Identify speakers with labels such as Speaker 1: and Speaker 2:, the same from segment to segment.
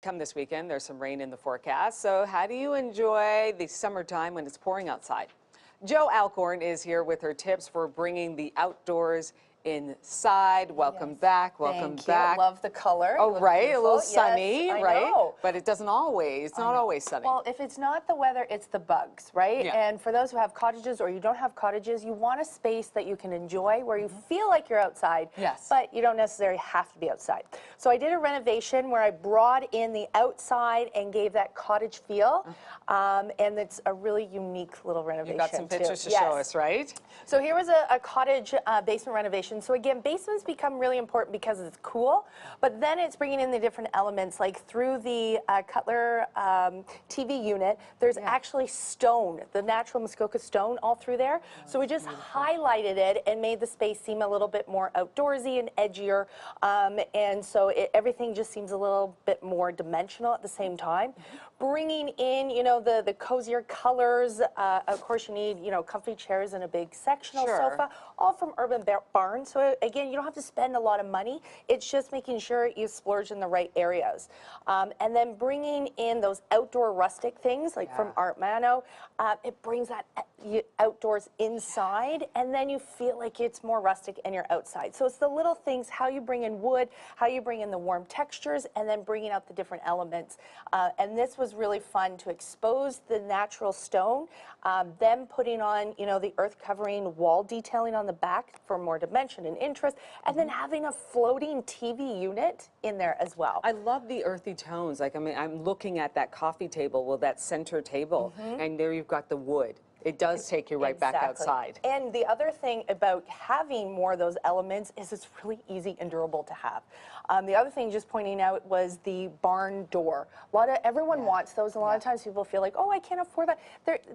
Speaker 1: Come this weekend, there's some rain in the forecast. So how do you enjoy the summertime when it's pouring outside? Jo Alcorn is here with her tips for bringing the outdoors inside. Welcome back. Welcome back.
Speaker 2: Love the color.
Speaker 1: Oh, right. Beautiful. A little sunny,
Speaker 2: yes,
Speaker 1: right?
Speaker 2: Know.
Speaker 1: But it doesn't always. It's not always sunny.
Speaker 2: Well, if it's not the weather, it's the bugs, right?
Speaker 1: Yeah.
Speaker 2: And for those who have cottages or you don't have cottages, you want a space that you can enjoy where you feel like you're outside, but you don't necessarily have to be outside. So I did a renovation where I brought in the outside and gave that cottage feel. And it's a really unique little renovation.
Speaker 1: You got some pictures to show us, right?
Speaker 2: So here was a cottage basement renovation. So again, basements become really important because it's cool, but then it's bringing in the different elements, like through the Cutler TV unit, there's actually stone, the natural Muskoka stone all through there. So we just highlighted it and made the space seem a little bit more outdoorsy and edgier. And so everything just seems a little bit more dimensional at the same time. Bringing in, you know, the cozier colors. Of course, you need, you know, comfy chairs and a big sectional sofa, all from Urban Barn. So again, you don't have to spend a lot of money. It's just making sure you splurge in the right areas. And then bringing in those outdoor rustic things, like from Art Mano, it brings that outdoors inside, and then you feel like it's more rustic and you're outside. So it's the little things, how you bring in wood, how you bring in the warm textures, and then bringing out the different elements. And this was really fun to expose the natural stone, then putting on, you know, the earth covering wall detailing on the back for more dimension and interest, and then having a floating TV unit in there as well.
Speaker 1: I love the earthy tones. Like, I mean, I'm looking at that coffee table, well, that center table, and there you've got the wood. It does take you right back outside.
Speaker 2: And the other thing about having more of those elements is it's really easy and durable to have. The other thing, just pointing out, was the barn door. Everyone wants those. A lot of times people feel like, oh, I can't afford that.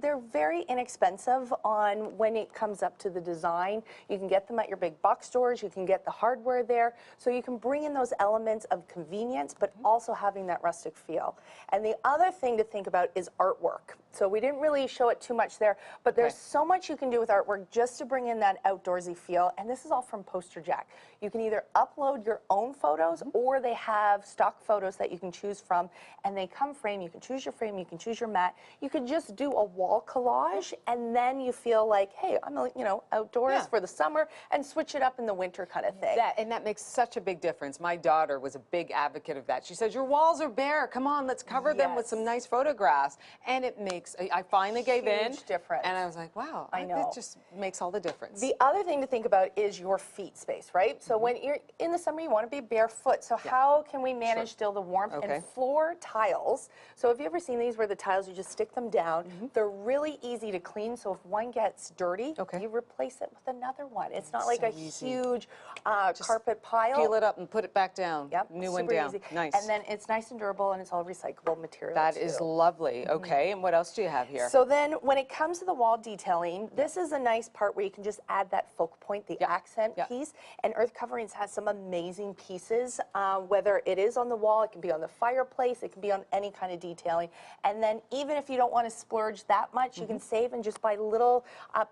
Speaker 2: They're very inexpensive on when it comes up to the design. You can get them at your big box stores. You can get the hardware there. So you can bring in those elements of convenience, but also having that rustic feel. And the other thing to think about is artwork. So we didn't really show it too much there, but there's so much you can do with artwork just to bring in that outdoorsy feel. And this is all from Poster Jack. You can either upload your own photos, or they have stock photos that you can choose from, and they come framed. You can choose your frame, you can choose your mat. You could just do a wall collage, and then you feel like, hey, I'm, you know, outdoors for the summer, and switch it up in the winter kind of thing.
Speaker 1: And that makes such a big difference. My daughter was a big advocate of that. She says, your walls are bare. Come on, let's cover them with some nice photographs. And it makes, I finally gave in.
Speaker 2: Huge difference.
Speaker 1: And I was like, wow, it just makes all the difference.
Speaker 2: The other thing to think about is your feet space, right? So when you're in the summer, you want to be barefoot. So how can we manage still the warmth? And floor tiles. So have you ever seen these where the tiles, you just stick them down? They're really easy to clean. So if one gets dirty, you replace it with another one. It's not like a huge carpet pile.
Speaker 1: Peel it up and put it back down.
Speaker 2: Yep,
Speaker 1: new one down.
Speaker 2: Easy.
Speaker 1: Nice.
Speaker 2: And then it's nice and durable, and it's all recyclable material.
Speaker 1: That is lovely. Okay, and what else do you have here?
Speaker 2: So then when it comes to the wall detailing, this is a nice part where you can just add that focal point, the accent piece. And Earth Coverings has some amazing pieces, whether it is on the wall, it can be on the fireplace, it can be on any kind of detailing. And then even if you don't want to splurge that much, you can save and just buy little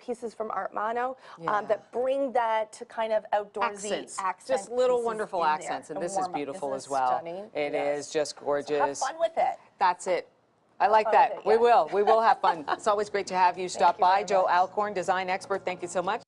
Speaker 2: pieces from Art Mano that bring that kind of outdoorsy accent.
Speaker 1: Just little wonderful accents, and this is beautiful as well.
Speaker 2: Stunning?
Speaker 1: It is just gorgeous.
Speaker 2: So have fun with it.
Speaker 1: That's it. I like that. We will have fun. It's always great to have you stop by. Jo Alcorn, design expert, thank you so much.